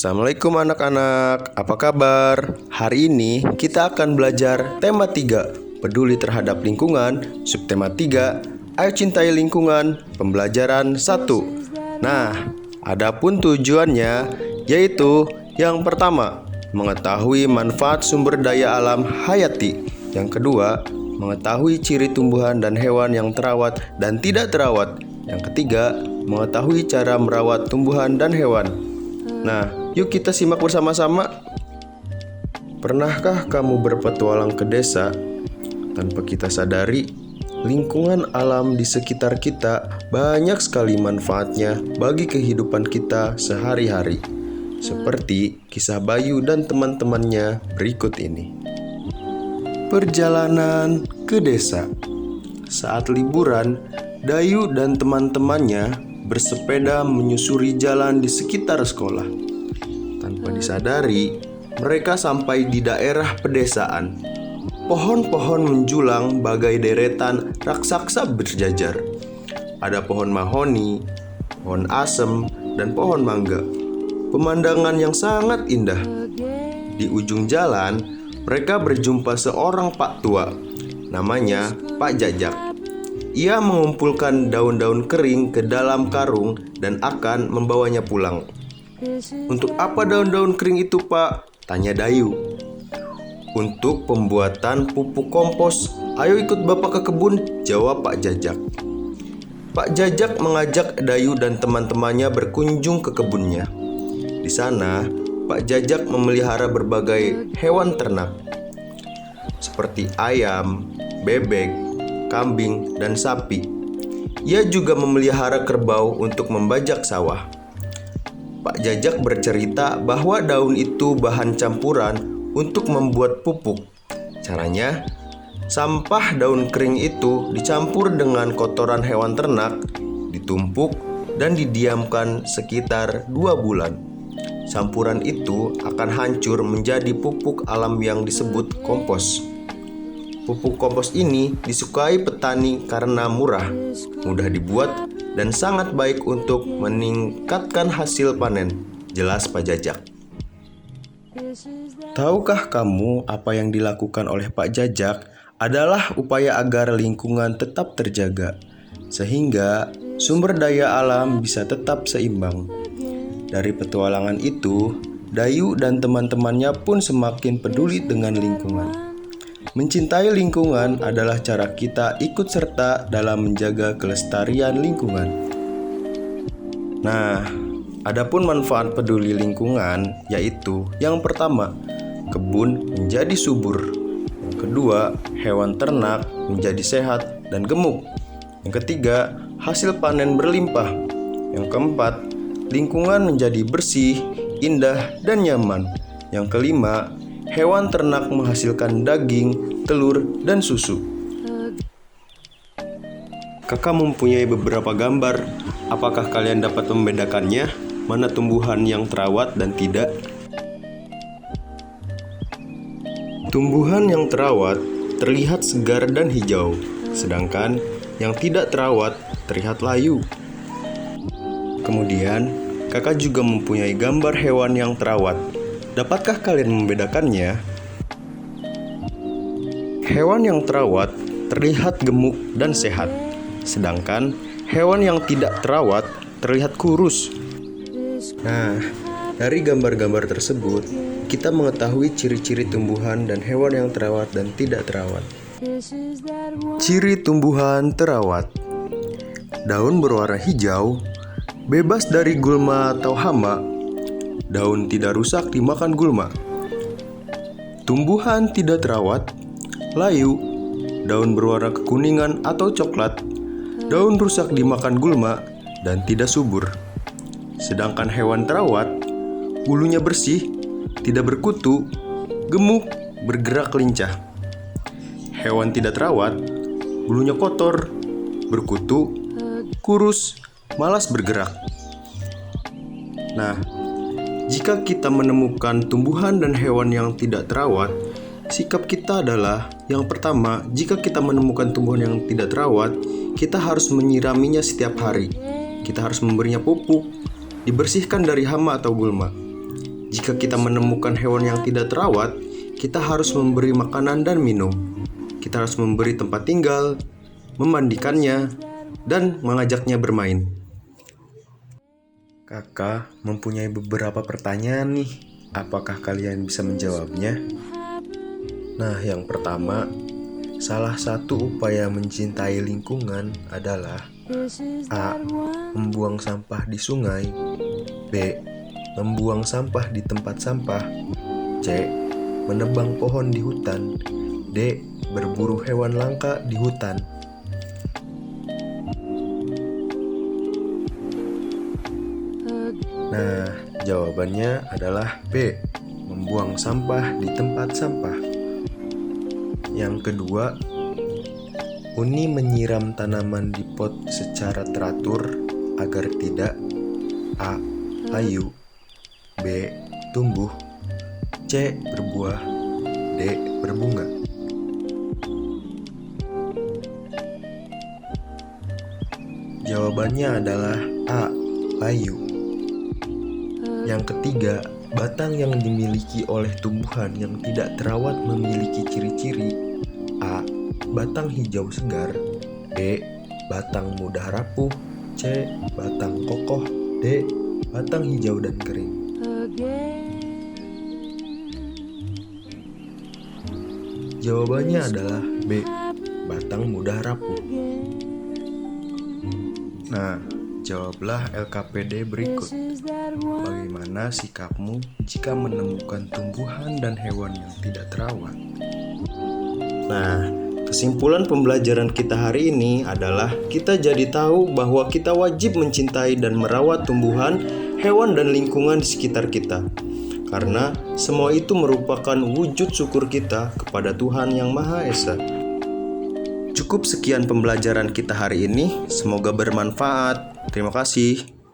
Assalamualaikum anak-anak, apa kabar? Hari ini kita akan belajar tema 3, peduli terhadap lingkungan, subtema 3, ayo cintai lingkungan, pembelajaran 1. Nah, adapun tujuannya yaitu yang pertama, mengetahui manfaat sumber daya alam hayati. Yang kedua, mengetahui ciri tumbuhan dan hewan yang terawat dan tidak terawat. Yang ketiga, mengetahui cara merawat tumbuhan dan hewan. Nah, yuk kita simak bersama-sama. Pernahkah kamu berpetualang ke desa? Tanpa kita sadari, lingkungan alam di sekitar kita banyak sekali manfaatnya bagi kehidupan kita sehari-hari. Seperti kisah Bayu dan teman-temannya berikut ini. Perjalanan ke desa. Saat liburan, Dayu dan teman-temannya bersepeda menyusuri jalan di sekitar sekolah. Tanpa disadari, mereka sampai di daerah pedesaan. Pohon-pohon menjulang bagai deretan raksasa berjajar. Ada pohon mahoni, pohon asem, dan pohon mangga. Pemandangan yang sangat indah. Di ujung jalan, mereka berjumpa seorang pak tua. Namanya Pak Jajak. Ia mengumpulkan daun-daun kering ke dalam karung dan akan membawanya pulang. "Untuk apa daun-daun kering itu, Pak?" tanya Dayu. "Untuk pembuatan pupuk kompos. Ayo ikut Bapak ke kebun," jawab Pak Jajak. Pak Jajak mengajak Dayu dan teman-temannya berkunjung ke kebunnya. Di sana, Pak Jajak memelihara berbagai hewan ternak seperti ayam, bebek, kambing, dan sapi. Ia juga memelihara kerbau untuk membajak sawah. Pak Jajak bercerita bahwa daun itu bahan campuran untuk membuat pupuk. Caranya, sampah daun kering itu dicampur dengan kotoran hewan ternak, ditumpuk, dan didiamkan sekitar 2 bulan. Campuran itu akan hancur menjadi pupuk alam yang disebut kompos. Pupuk kompos ini disukai petani karena murah, mudah dibuat, dan sangat baik untuk meningkatkan hasil panen, jelas Pak Jajak. Tahukah kamu apa yang dilakukan oleh Pak Jajak adalah upaya agar lingkungan tetap terjaga, sehingga sumber daya alam bisa tetap seimbang. Dari petualangan itu, Dayu dan teman-temannya pun semakin peduli dengan lingkungan. Mencintai lingkungan adalah cara kita ikut serta dalam menjaga kelestarian lingkungan. Nah, adapun manfaat peduli lingkungan yaitu yang pertama, kebun menjadi subur. Yang kedua, hewan ternak menjadi sehat dan gemuk. Yang ketiga, hasil panen berlimpah. Yang keempat, lingkungan menjadi bersih, indah, dan nyaman. Yang kelima, hewan ternak menghasilkan daging, telur, dan susu. Kakak mempunyai beberapa gambar. Apakah kalian dapat membedakannya? Mana tumbuhan yang terawat dan tidak? Tumbuhan yang terawat terlihat segar dan hijau, sedangkan yang tidak terawat terlihat layu. Kemudian, kakak juga mempunyai gambar hewan yang terawat. Dapatkah kalian membedakannya? Hewan yang terawat terlihat gemuk dan sehat, sedangkan hewan yang tidak terawat terlihat kurus. Nah, dari gambar-gambar tersebut, kita mengetahui ciri-ciri tumbuhan dan hewan yang terawat dan tidak terawat. Ciri tumbuhan terawat: daun berwarna hijau, bebas dari gulma atau hama. Daun tidak rusak dimakan gulma. Tumbuhan tidak terawat: layu, daun berwarna kekuningan atau coklat. Daun rusak dimakan gulma dan tidak subur. Sedangkan hewan terawat, bulunya bersih, tidak berkutu, gemuk, bergerak lincah. Hewan tidak terawat, bulunya kotor, berkutu, kurus, malas bergerak. Nah, jika kita menemukan tumbuhan dan hewan yang tidak terawat, sikap kita adalah yang pertama, jika kita menemukan tumbuhan yang tidak terawat, kita harus menyiraminya setiap hari. Kita harus memberinya pupuk, dibersihkan dari hama atau gulma. Jika kita menemukan hewan yang tidak terawat, kita harus memberi makanan dan minum. Kita harus memberi tempat tinggal, memandikannya, dan mengajaknya bermain. Kakak mempunyai beberapa pertanyaan nih. Apakah kalian bisa menjawabnya? Nah, yang pertama, salah satu upaya mencintai lingkungan adalah A. Membuang sampah di sungai. B. Membuang sampah di tempat sampah. C. Menebang pohon di hutan. D. Berburu hewan langka di hutan. Nah, jawabannya adalah B. Membuang sampah di tempat sampah. Yang kedua, Uni menyiram tanaman di pot secara teratur agar tidak A. Layu, B. Tumbuh, C. Berbuah, D. Berbunga. Jawabannya adalah A. Layu. Yang ketiga, batang yang dimiliki oleh tumbuhan yang tidak terawat memiliki ciri-ciri A. Batang hijau segar, B. Batang mudah rapuh, C. Batang kokoh, D. Batang hijau dan kering. Jawabannya adalah B. Batang mudah rapuh. Nah, jawablah LKPD berikut. Bagaimana sikapmu jika menemukan tumbuhan dan hewan yang tidak terawat? Nah, kesimpulan pembelajaran kita hari ini adalah kita jadi tahu bahwa kita wajib mencintai dan merawat tumbuhan, hewan, dan lingkungan di sekitar kita. Karena semua itu merupakan wujud syukur kita kepada Tuhan Yang Maha Esa. Cukup sekian pembelajaran kita hari ini. Semoga bermanfaat. Terima kasih.